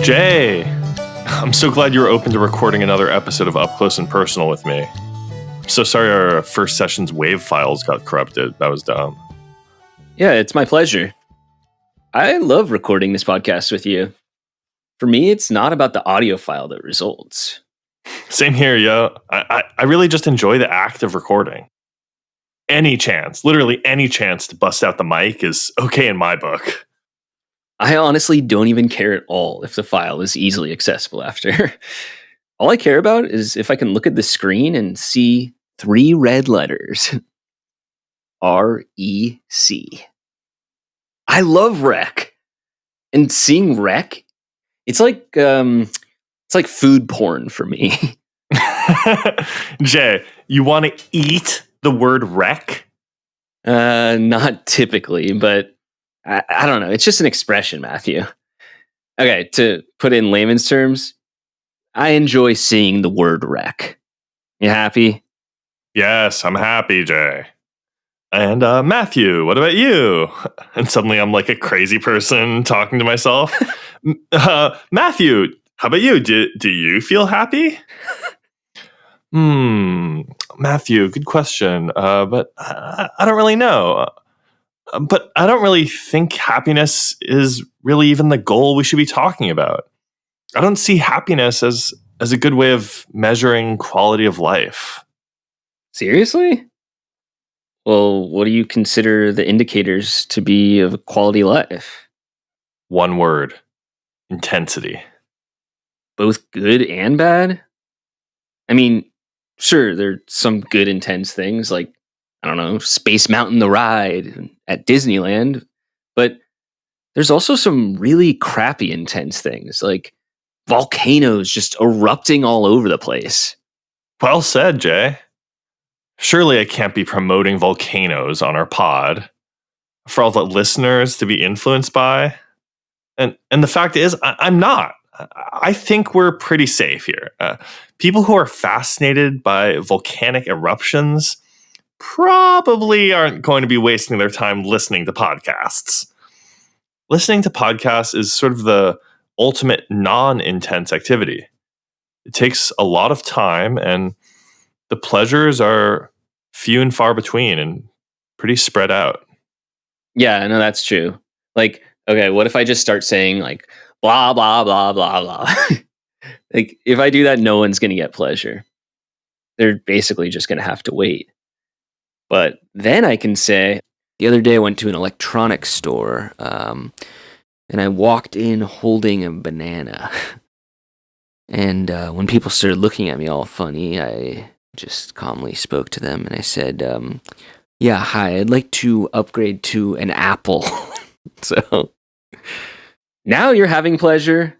Jay, I'm so glad you were open to recording another episode of Up Close and Personal with me. I'm so sorry our first session's wave files got corrupted. That was dumb. Yeah, it's my pleasure. I love recording this podcast with you. For me, it's not about the audio file that results. Same here, yo. I really just enjoy the act of recording. Any chance, literally any chance to bust out the mic is okay in my book. I honestly don't even care at all if the file is easily accessible after. All I care about is if I can look at the screen and see 3 red letters. R-E-C. I love rec. And seeing rec, it's like food porn for me. Jay, you want to eat the word rec? Not typically, but I don't know. It's just an expression, Matthew. Okay, to put it in layman's terms, I enjoy seeing the word rec. You happy? Yes, I'm happy, Jay. And Matthew, what about you? And suddenly I'm like a crazy person talking to myself. Matthew, how about you? Do you feel happy? Matthew, good question. But I don't really know. But I don't really think happiness is really even the goal we should be talking about. I don't see happiness as a good way of measuring quality of life. Seriously? Well, what do you consider the indicators to be of a quality life? One word: intensity. Both good and bad? I mean, sure, there's some good intense things like, I don't know, Space Mountain the ride at Disneyland, but there's also some really crappy intense things like volcanoes just erupting all over the place. Well said, Jay. Surely I can't be promoting volcanoes on our pod for all the listeners to be influenced by. And the fact is, I'm not. I think we're pretty safe here. People who are fascinated by volcanic eruptions probably aren't going to be wasting their time listening to podcasts. Listening to podcasts is sort of the ultimate non-intense activity. It takes a lot of time, and the pleasures are few and far between and pretty spread out. Yeah, no, that's true. Like, okay, what if I just start saying like, blah, blah, blah, blah, blah. Like, if I do that, no one's going to get pleasure. They're basically just going to have to wait. But then I can say, the other day I went to an electronics store, and I walked in holding a banana. And when people started looking at me all funny, I just calmly spoke to them and I said, yeah, hi, I'd like to upgrade to an apple. So now you're having pleasure.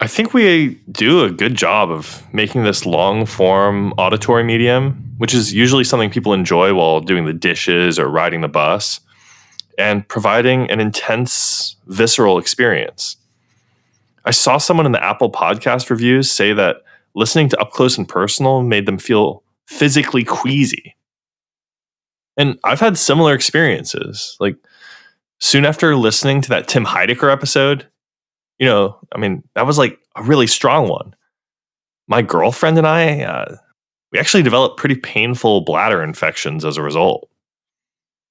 I think we do a good job of making this long-form auditory medium, which is usually something people enjoy while doing the dishes or riding the bus, and providing an intense, visceral experience. I saw someone in the Apple podcast reviews say that listening to Up Close and Personal made them feel physically queasy. And I've had similar experiences. Like, soon after listening to that Tim Heidecker episode, that was like a really strong one. My girlfriend and I, we actually developed pretty painful bladder infections as a result.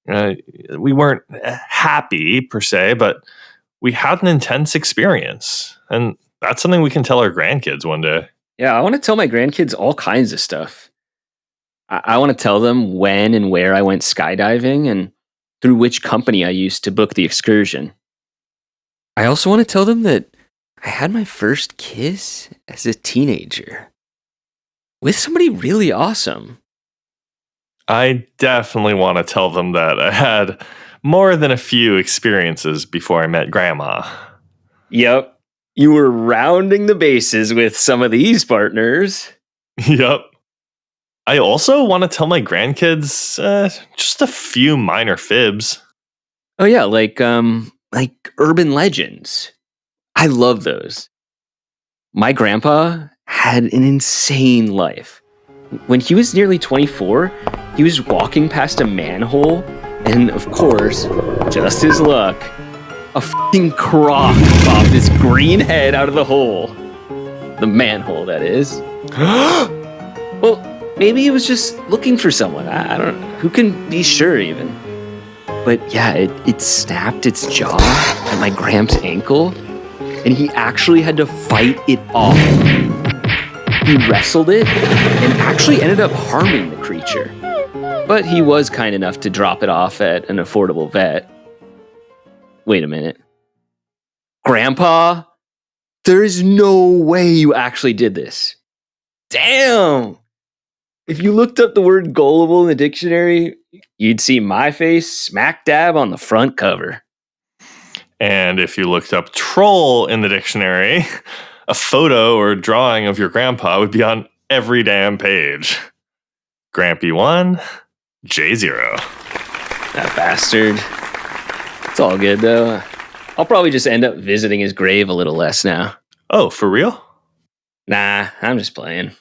We weren't happy per se, but we had an intense experience. And that's something we can tell our grandkids one day. Yeah, I want to tell my grandkids all kinds of stuff. I want to tell them when and where I went skydiving and through which company I used to book the excursion. I also want to tell them that I had my first kiss as a teenager with somebody really awesome. I definitely want to tell them that I had more than a few experiences before I met Grandma. Yep. You were rounding the bases with some of these partners. Yep. I also want to tell my grandkids just a few minor fibs. Oh yeah, like urban legends. I love those. My grandpa had an insane life. When he was nearly 24, he was walking past a manhole, and of course, just his luck, a fucking croc popped its green head out of the hole. The manhole, that is. Well, maybe it was just looking for someone. I don't know. Who can be sure, even? But yeah, it snapped its jaw at my Gramps' ankle, and he actually had to fight it off. He wrestled it and actually ended up harming the creature. But he was kind enough to drop it off at an affordable vet. Wait a minute. Grandpa? There is no way you actually did this. Damn! If you looked up the word gullible in the dictionary, you'd see my face smack dab on the front cover. And if you looked up troll in the dictionary, a photo or drawing of your grandpa would be on every damn page. Grampy 1, J0. That bastard. It's all good, though. I'll probably just end up visiting his grave a little less now. Oh, for real? Nah, I'm just playing.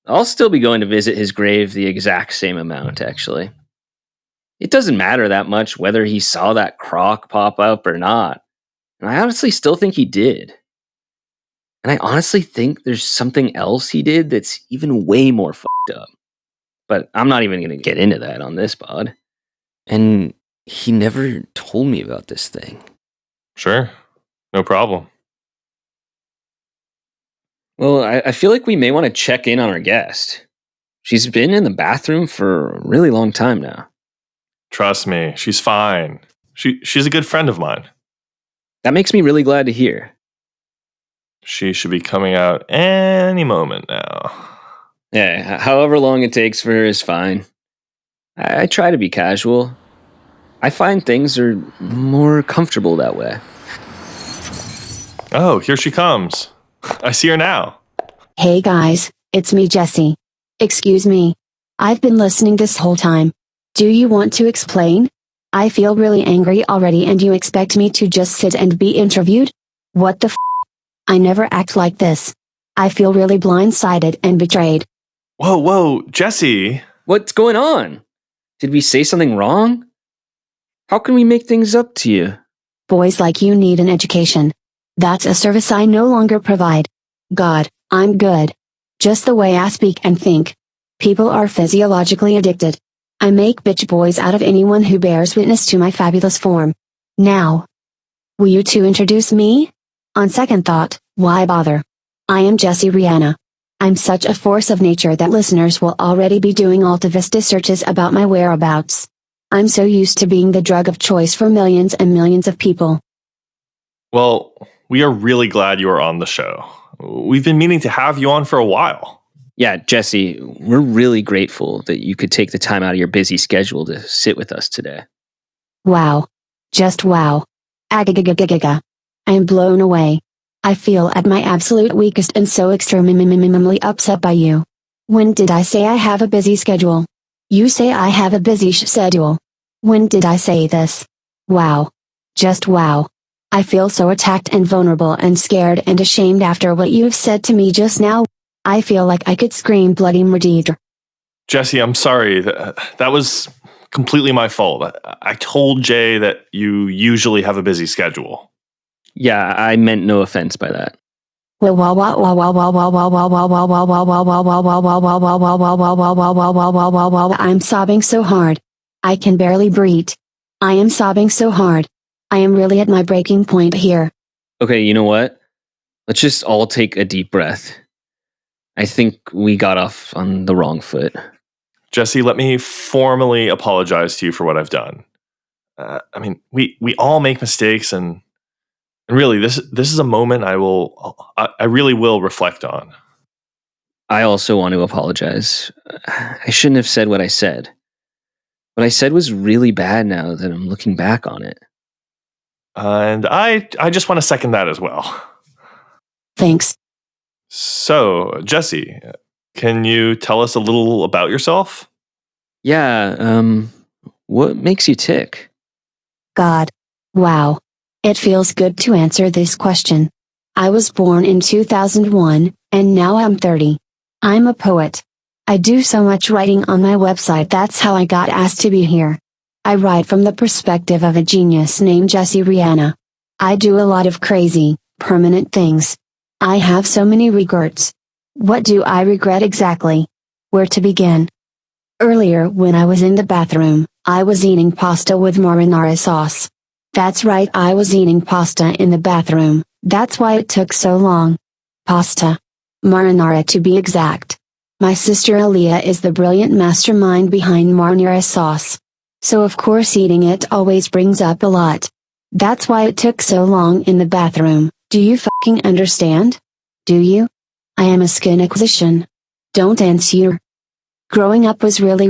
I'll still be going to visit his grave the exact same amount, actually. It doesn't matter that much whether he saw that croc pop up or not. And I honestly still think he did. And I honestly think there's something else he did that's even way more fucked up. But I'm not even going to get into that on this pod. And he never told me about this thing. Sure. No problem. Well, I feel like we may want to check in on our guest. She's been in the bathroom for a really long time now. Trust me, she's fine. She's a good friend of mine. That makes me really glad to hear. She should be coming out any moment now. Yeah, however long it takes for her is fine. I try to be casual. I find things are more comfortable that way. Oh, here she comes. I see her now. Hey guys, it's me, Jessi. Excuse me. I've been listening this whole time. Do you want to explain? I feel really angry already and you expect me to just sit and be interviewed? What the f? I never act like this. I feel really blindsided and betrayed. Whoa, Jessi. What's going on? Did we say something wrong? How can we make things up to you? Boys like you need an education. That's a service I no longer provide. God, I'm good. Just the way I speak and think. People are physiologically addicted. I make bitch boys out of anyone who bears witness to my fabulous form. Now, will you two introduce me? On second thought, why bother? I am Jessi Rihanna. I'm such a force of nature that listeners will already be doing Alta Vista searches about my whereabouts. I'm so used to being the drug of choice for millions and millions of people. Well, we are really glad you are on the show. We've been meaning to have you on for a while. Yeah, Jessi, we're really grateful that you could take the time out of your busy schedule to sit with us today. Wow. Just wow. Agagagagaga. I am blown away. I feel at my absolute weakest and so extremely upset by you. When did I say I have a busy schedule? You say I have a busy schedule. When did I say this? Wow. Just wow. I feel so attacked and vulnerable and scared and ashamed after what you've said to me just now. I feel like I could scream bloody murder. Jessi, I'm sorry. That was completely my fault. I told Jay that you usually have a busy schedule. Yeah, I meant no offense by that. I'm sobbing so hard. I can barely breathe. I am sobbing so hard. I am really at my breaking point here. Okay, you know what? Let's just all take a deep breath. I think we got off on the wrong foot. Jessi, let me formally apologize to you for what I've done. We all make mistakes, and really, this is a moment I really will reflect on. I also want to apologize. I shouldn't have said what I said. What I said was really bad now that I'm looking back on it. And I just want to second that as well. Thanks. So, Jessi, can you tell us a little about yourself? Yeah, what makes you tick? God. Wow. It feels good to answer this question. I was born in 2001, and now I'm 30. I'm a poet. I do so much writing on my website, that's how I got asked to be here. I write from the perspective of a genius named Jessi Rihanna. I do a lot of crazy, permanent things. I have so many regrets. What do I regret exactly? Where to begin? Earlier when I was in the bathroom, I was eating pasta with marinara sauce. That's right, I was eating pasta in the bathroom, that's why it took so long. Pasta. Marinara to be exact. My sister Aaliyah is the brilliant mastermind behind marinara sauce. So of course eating it always brings up a lot. That's why it took so long in the bathroom. Do you fucking understand? Do you? I am a skin acquisition. Don't answer. Growing up was really.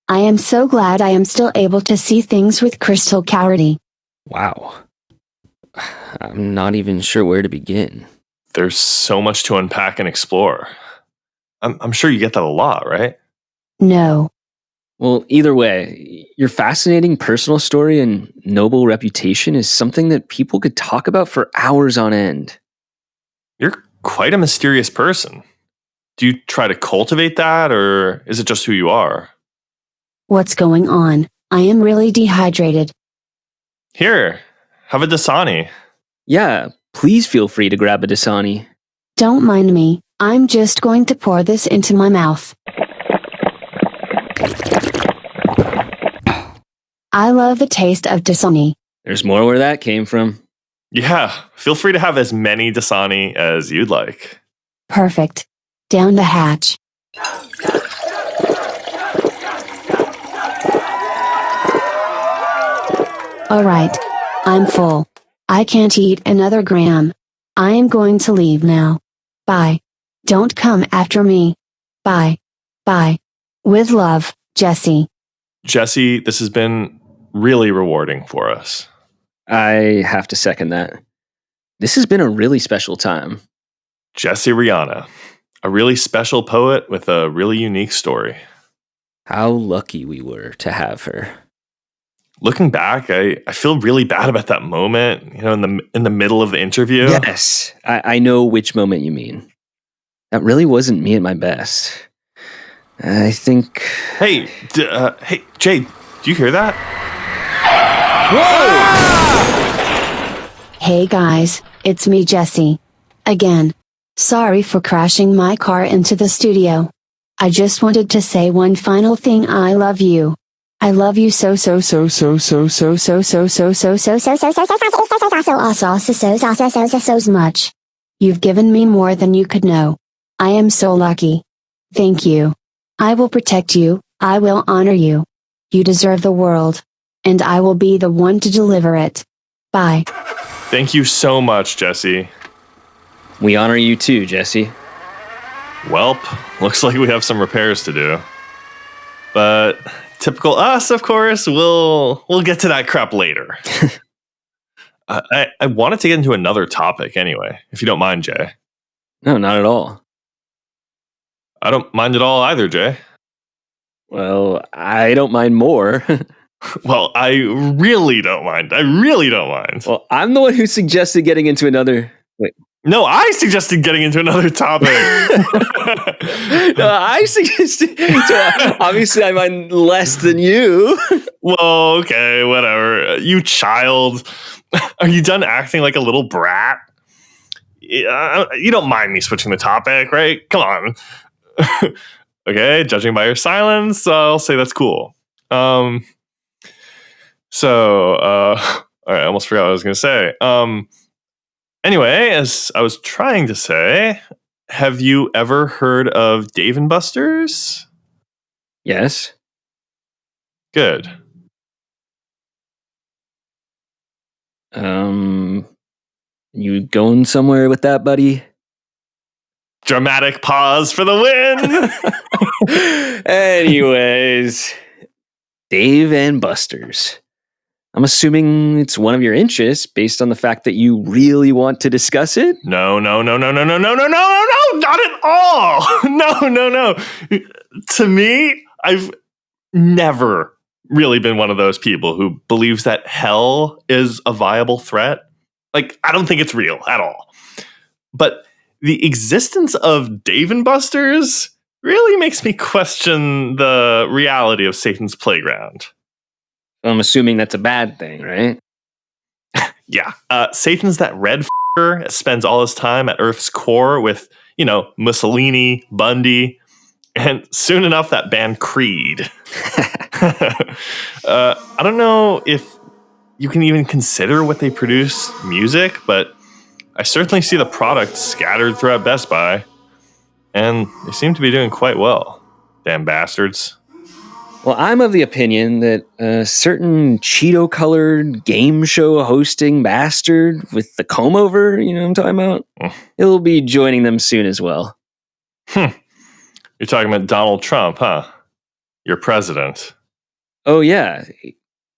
I am so glad I am still able to see things with crystal clarity. Wow. I'm not even sure where to begin. There's so much to unpack and explore. I'm sure you get that a lot, right? No. Well, either way, your fascinating personal story and noble reputation is something that people could talk about for hours on end. You're quite a mysterious person. Do you try to cultivate that, or is it just who you are? What's going on? I am really dehydrated. Here, have a Dasani. Yeah, please feel free to grab a Dasani. Don't mind me, I'm just going to pour this into my mouth. I love the taste of Dasani. There's more where that came from. Yeah, feel free to have as many Dasani as you'd like. Perfect. Down the hatch. Alright. I'm full. I can't eat another gram. I am going to leave now. Bye. Don't come after me. Bye. Bye. With love, Jessi. Jessi, this has been really rewarding for us. I have to second that. This has been a really special time. Jessi Rihanna, a really special poet with a really unique story. How lucky we were to have her. Looking back, I feel really bad about that moment, in the middle of the interview. Yes, I know which moment you mean. That really wasn't me at my best. I think... Hey, Jay, do you hear that? Whoa! Hey guys, it's me Jessi. Again. Sorry for crashing my car into the studio. I just wanted to say one final thing. I love you. I love you so much. You've given me more than you could know. I am so lucky. Thank you. I will protect you, I will honor you. You deserve the world. And I will be the one to deliver it. Bye. Thank you so much, Jessi. We honor you too, Jessi. Welp, looks like we have some repairs to do. But typical us, of course, we'll get to that crap later. I wanted to get into another topic anyway, if you don't mind, Jay. No, not at all. I don't mind at all either, Jay. Well, I don't mind more. Well, I really don't mind. Well, I'm the one who suggested getting into another... Wait. No, I suggested getting into another topic. No, I suggested... So obviously, I mind less than you. Well, okay, whatever. You child. Are you done acting like a little brat? You don't mind me switching the topic, right? Come on. Okay, judging by your silence, I'll say that's cool. All right, I almost forgot what I was going to say. Anyway, as I was trying to say, have you ever heard of Dave & Buster's? Yes. Good. You going somewhere with that, buddy? Dramatic pause for the win. Anyways, Dave and Buster's. I'm assuming it's one of your interests based on the fact that you really want to discuss it? No, not at all. No. To me, I've never really been one of those people who believes that hell is a viable threat. Like, I don't think it's real at all. But the existence of Dave & Buster's really makes me question the reality of Satan's playground. I'm assuming that's a bad thing, right? Yeah. Satan's that red f***er that spends all his time at Earth's core with, Mussolini, Bundy, and soon enough that band Creed. I don't know if you can even consider what they produce music, but I certainly see the product scattered throughout Best Buy, and they seem to be doing quite well. Damn bastards. Well, I'm of the opinion that a certain Cheeto-colored game show hosting bastard with the comb over, you know what I'm talking about? He'll be joining them soon as well. You're talking about Donald Trump, huh? Your president. Oh, yeah.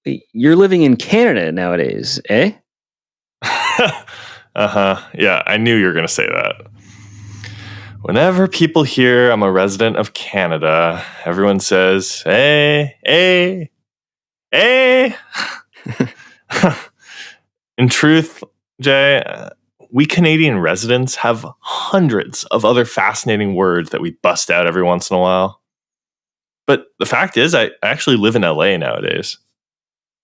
You're living in Canada nowadays, eh? Uh-huh. Yeah, I knew you were going to say that. Whenever people hear I'm a resident of Canada, everyone says, hey, hey, hey. In truth, Jay, we Canadian residents have hundreds of other fascinating words that we bust out every once in a while. But the fact is, I actually live in LA nowadays.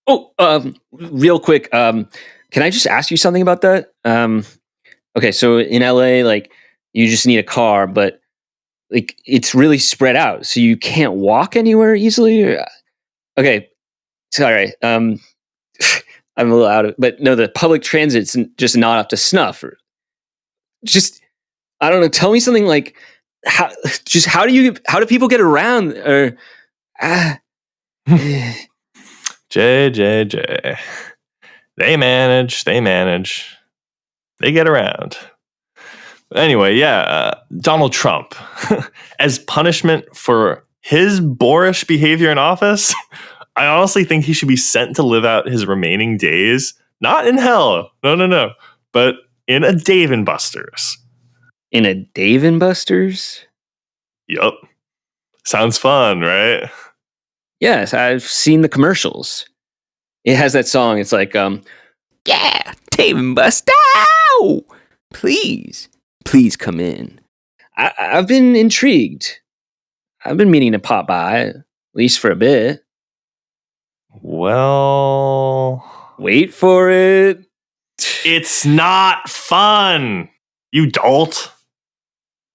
Oh, real quick, can I just ask you something about that? Okay, so in LA, like, you just need a car, but like it's really spread out, so you can't walk anywhere easily. Okay, sorry, I'm a little out of, but no, the public transit's just not up to snuff. Just, I don't know. Tell me something like how do people get around? Or Jay. They manage. They get around. Anyway, yeah, Donald Trump, as punishment for his boorish behavior in office, I honestly think he should be sent to live out his remaining days, not in hell, no, but in a Dave & Buster's. In a Dave & Buster's? Yup. Sounds fun, right? Yes, I've seen the commercials. It has that song. It's like, yeah, Dave & Buster, please come in. I've been intrigued. I've been meaning to pop by, at least for a bit. Well, wait for it. It's not fun, you dolt.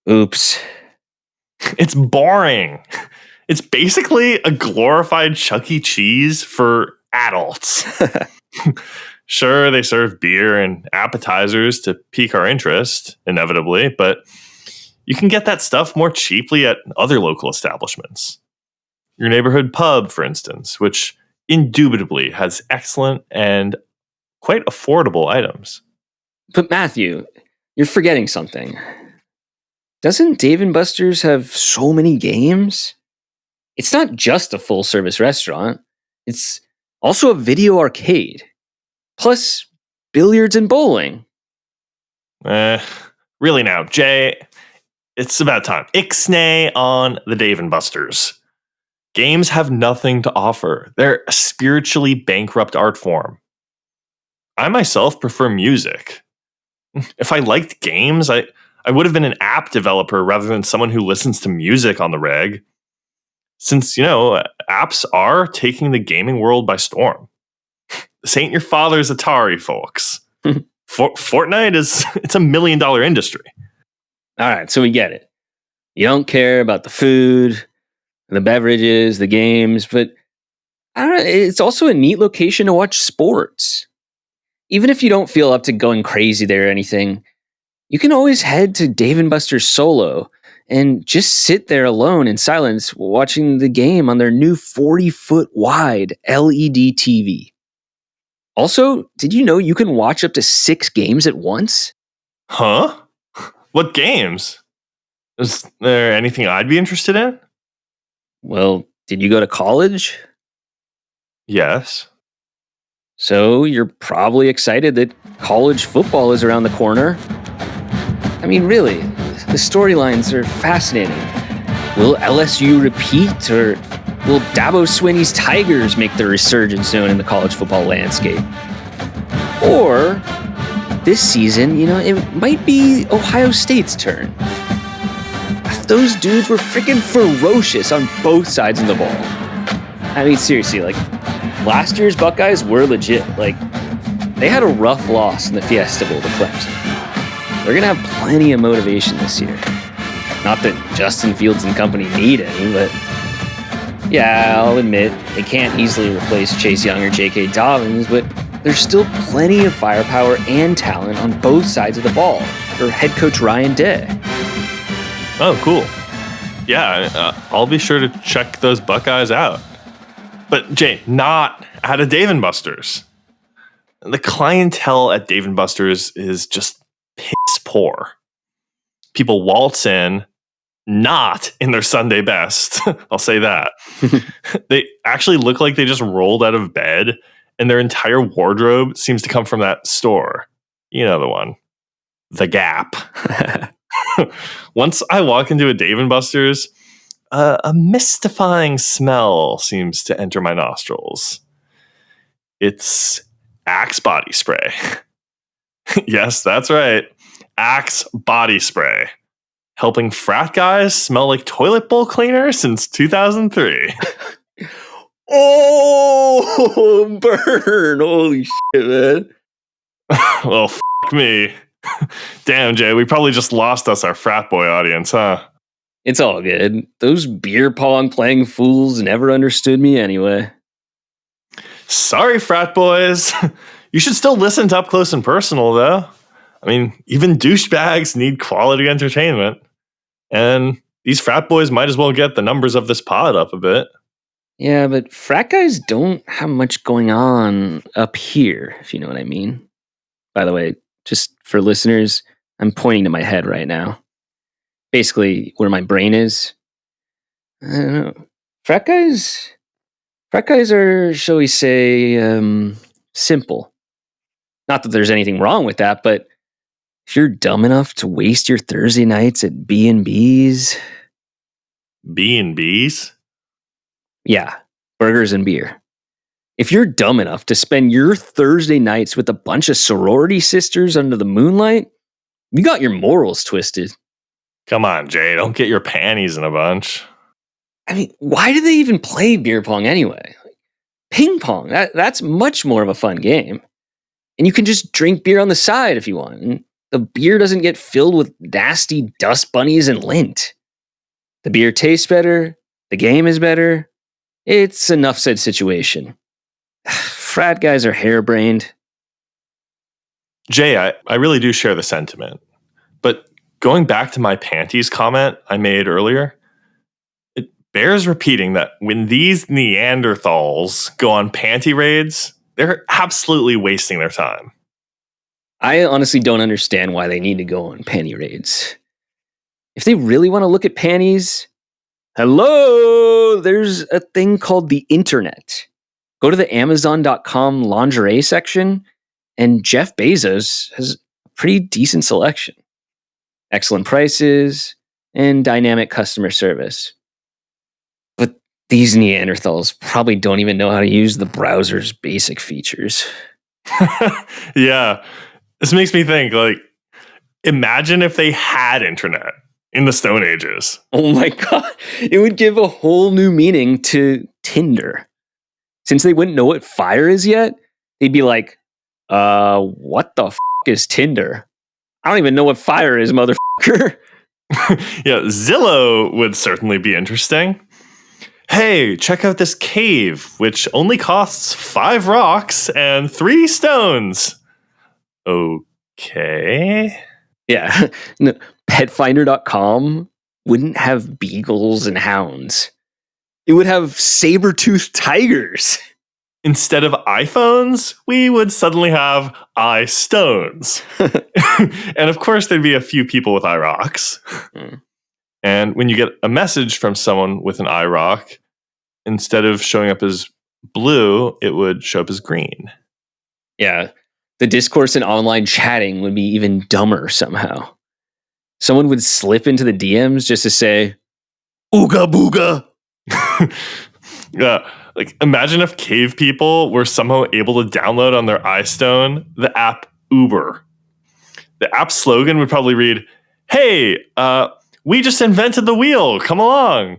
Oops. It's boring. It's basically a glorified Chuck E. Cheese for adults. Sure, they serve beer and appetizers to pique our interest, inevitably, but you can get that stuff more cheaply at other local establishments. Your neighborhood pub, for instance, which indubitably has excellent and quite affordable items. But Matthew, you're forgetting something. Doesn't Dave & Buster's have so many games? It's not just a full-service restaurant. It's also a video arcade. Plus, billiards and bowling. Really now, Jay, it's about time. Ixnay on the Dave & Buster's. Games have nothing to offer. They're a spiritually bankrupt art form. I myself prefer music. If I liked games, I would have been an app developer rather than someone who listens to music on the reg. Since, apps are taking the gaming world by storm. This ain't your father's Atari, folks. Fortnite it's $1 million industry. All right, so we get it. You don't care about the food, the beverages, the games, but I don't know, it's also a neat location to watch sports. Even if you don't feel up to going crazy there or anything, you can always head to Dave & Buster's Solo and just sit there alone in silence watching the game on their new 40-foot wide LED TV. Also, did you know you can watch up to 6 games at once? Huh? What games? Is there anything I'd be interested in? Well, did you go to college? Yes. So you're probably excited that college football is around the corner. I mean, really, the storylines are fascinating. Will LSU repeat, or will Dabo Swinney's Tigers make their resurgence known in the college football landscape? Or, this season, it might be Ohio State's turn. Those dudes were freaking ferocious on both sides of the ball. I mean, seriously, last year's Buckeyes were legit. Like, they had a rough loss in the Fiesta Bowl to Clemson. They're going to have plenty of motivation this year. Not that Justin Fields and company need any, but yeah, I'll admit they can't easily replace Chase Young or J.K. Dobbins, but there's still plenty of firepower and talent on both sides of the ball for head coach Ryan Day. Oh, cool. Yeah, I'll be sure to check those Buckeyes out. But Jay, not at a Dave & Buster's. The clientele at Dave & Buster's is just piss poor. People waltz in, not in their Sunday best. I'll say that. They actually look like they just rolled out of bed, and their entire wardrobe seems to come from that store. You know the one. The Gap. Once I walk into a Dave & Buster's, a mystifying smell seems to enter my nostrils. It's Axe body spray. Yes, that's right. Axe body spray. Helping frat guys smell like toilet bowl cleaner since 2003. Oh, burn. Holy shit, man. Well, f*** me. Damn, Jay, we probably just lost us our frat boy audience, huh? It's all good. Those beer pong playing fools never understood me anyway. Sorry, frat boys. You should still listen to Up Close and Personal, though. I mean, even douchebags need quality entertainment. And these frat boys might as well get the numbers of this pod up a bit. Yeah, but frat guys don't have much going on up here, if you know what I mean. By the way, just for listeners, I'm pointing to my head right now. Basically, where my brain is. I don't know. Frat guys are, shall we say, simple. Not that there's anything wrong with that, but if you're dumb enough to waste your Thursday nights at B&B's... B&B's? Yeah, burgers and beer. If you're dumb enough to spend your Thursday nights with a bunch of sorority sisters under the moonlight, you got your morals twisted. Come on, Jay, don't get your panties in a bunch. I mean, why do they even play beer pong anyway? Ping pong, that's much more of a fun game. And you can just drink beer on the side if you want. And the beer doesn't get filled with nasty dust bunnies and lint. The beer tastes better. The game is better. It's a enough said situation. Frat guys are harebrained. Jay, I really do share the sentiment. But going back to my panties comment I made earlier, it bears repeating that when these Neanderthals go on panty raids, they're absolutely wasting their time. I honestly don't understand why they need to go on panty raids. If they really want to look at panties, hello, there's a thing called the internet. Go to the Amazon.com lingerie section, and Jeff Bezos has a pretty decent selection. Excellent prices and dynamic customer service. But these Neanderthals probably don't even know how to use the browser's basic features. Yeah. This makes me think, like, imagine if they had internet in the Stone Ages. Oh my God. It would give a whole new meaning to Tinder. Since they wouldn't know what fire is yet, they'd be like, what the f*** is Tinder? I don't even know what fire is, motherfucker. Yeah, Zillow would certainly be interesting. Hey, check out this cave, which only costs 5 rocks and 3 stones. Okay. Yeah. No, petfinder.com wouldn't have beagles and hounds. It would have saber-toothed tigers. Instead of iPhones, we would suddenly have iStones. And of course, there'd be a few people with iRocks. Mm. And when you get a message from someone with an iRock, instead of showing up as blue, it would show up as green. Yeah. The discourse in online chatting would be even dumber somehow. Someone would slip into the DMs just to say, ooga booga. Yeah. Like, imagine if cave people were somehow able to download on their iStone the app Uber. The app slogan would probably read, hey, we just invented the wheel. Come along.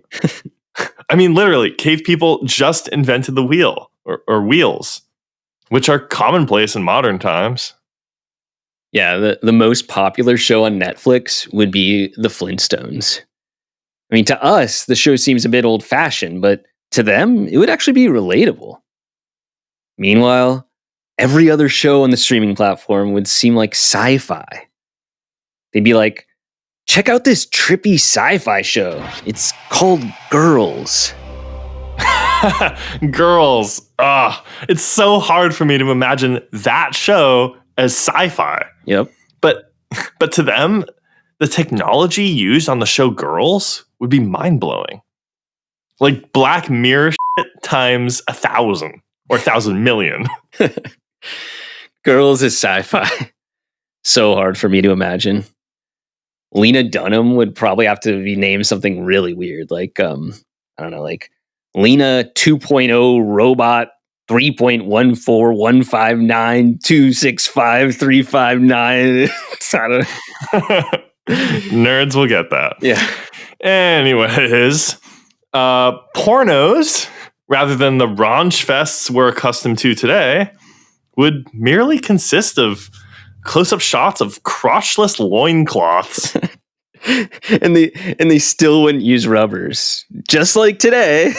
I mean, literally, cave people just invented the wheel. or wheels, which are commonplace in modern times. Yeah, the most popular show on Netflix would be The Flintstones. I mean, to us, the show seems a bit old-fashioned, but to them, it would actually be relatable. Meanwhile, every other show on the streaming platform would seem like sci-fi. They'd be like, check out this trippy sci-fi show. It's called Girls. Girls. It's so hard for me to imagine that show as sci-fi. Yep. But to them, the technology used on the show Girls would be mind-blowing. Like Black Mirror shit times 1,000 or 1,000 million. Girls is sci-fi. So hard for me to imagine. Lena Dunham would probably have to be named something really weird, like I don't know, like Lena 2.0 robot 3.14159265359. I don't know. Nerds will get that. Yeah. Anyways, pornos, rather than the raunch fests we're accustomed to today, would merely consist of close-up shots of crotchless loincloths. and they still wouldn't use rubbers, just like today.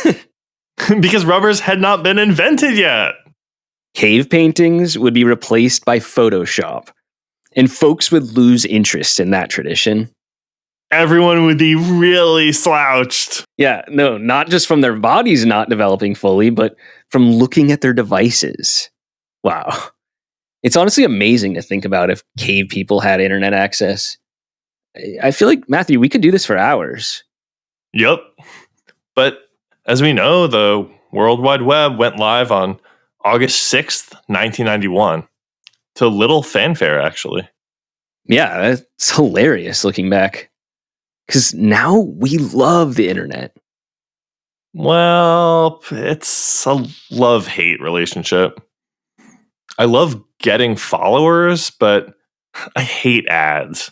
Because rubbers had not been invented yet. Cave paintings would be replaced by Photoshop, and folks would lose interest in that tradition. Everyone would be really slouched. Yeah, no, not just from their bodies not developing fully, but from looking at their devices. Wow. It's honestly amazing to think about if cave people had internet access. I feel like, Matthew, we could do this for hours. Yep. But as we know, the World Wide Web went live on August 6th, 1991. To little fanfare, actually. Yeah, that's hilarious looking back. Because now we love the internet. Well, it's a love-hate relationship. I love getting followers, but I hate ads.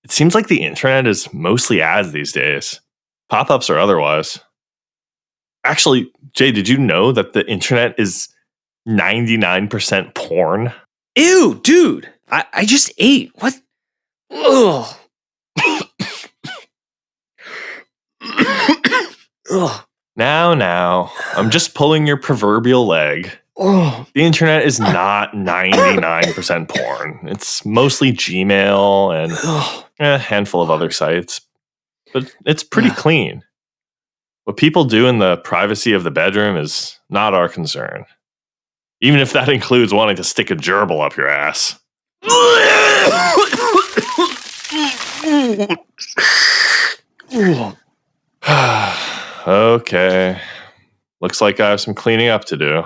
It seems like the internet is mostly ads these days, pop-ups or otherwise. Actually, Jay, did you know that the internet is 99% porn? Ew, dude. I just ate. What? Ugh. Ugh. Now. I'm just pulling your proverbial leg. Oh. The internet is not 99% porn. It's mostly Gmail and a handful of other sites. But it's pretty clean. What people do in the privacy of the bedroom is not our concern. Even if that includes wanting to stick a gerbil up your ass. Okay. Looks like I have some cleaning up to do.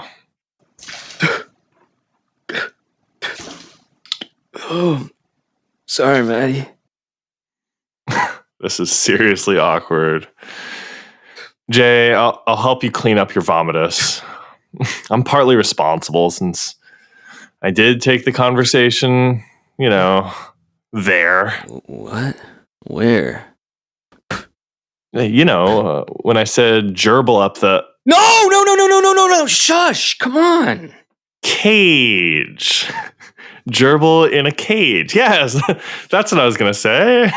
Oh, sorry, Maddie. This is seriously awkward. Jay, I'll help you clean up your vomitus. I'm partly responsible since I did take the conversation, there. What? Where? When I said gerbil up the... No! Shush! Come on! Cage. Gerbil in a cage. Yes, that's what I was going to say.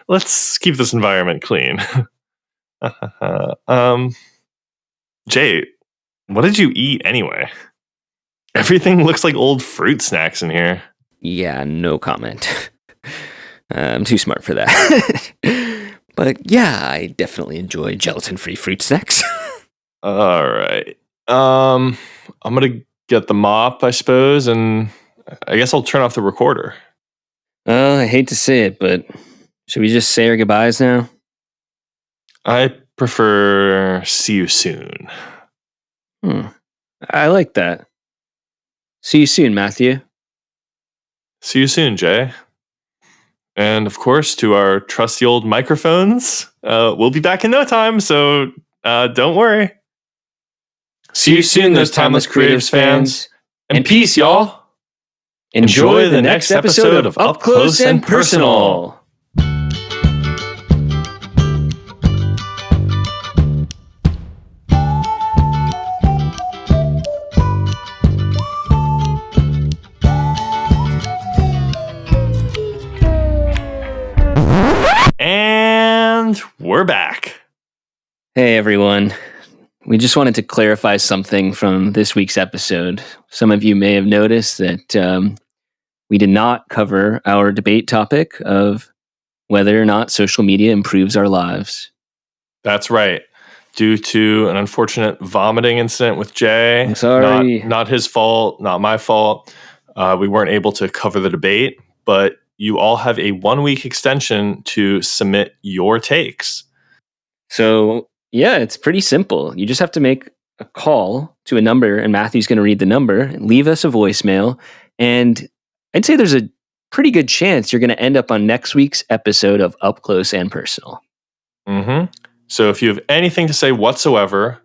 Let's keep this environment clean. Jay, what did you eat anyway? Everything looks like old fruit snacks in here. Yeah, no comment. I'm too smart for that. But yeah, I definitely enjoy gelatin-free fruit snacks. All right. I'm going to get the mop, I suppose, and I guess I'll turn off the recorder. I hate to say it, but should we just say our goodbyes now? I prefer see you soon. I like that. See you soon, Matthew. See you soon, Jay. And of course, to our trusty old microphones, we'll be back in no time, so don't worry. See you soon, those Timeless Creatives fans. And peace, y'all. Enjoy the next episode of Up Close and Personal. Hey, everyone. We just wanted to clarify something from this week's episode. Some of you may have noticed that we did not cover our debate topic of whether or not social media improves our lives. That's right. Due to an unfortunate vomiting incident with Jay. I'm sorry. Not his fault, not my fault. We weren't able to cover the debate, but you all have a 1-week extension to submit your takes. So, yeah, it's pretty simple. You just have to make a call to a number, and Matthew's going to read the number and leave us a voicemail. And I'd say there's a pretty good chance you're going to end up on next week's episode of Up Close and Personal. Mm-hmm. So if you have anything to say whatsoever,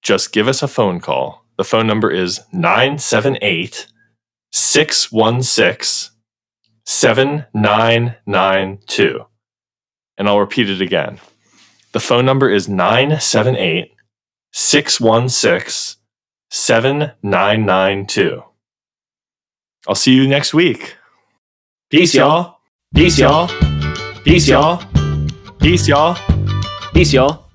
just give us a phone call. The phone number is 978-616-7992. And I'll repeat it again. The phone number is 978-616-7992. I'll see you next week. Peace, y'all. Peace, y'all. Peace, y'all. Peace, y'all. Peace, y'all.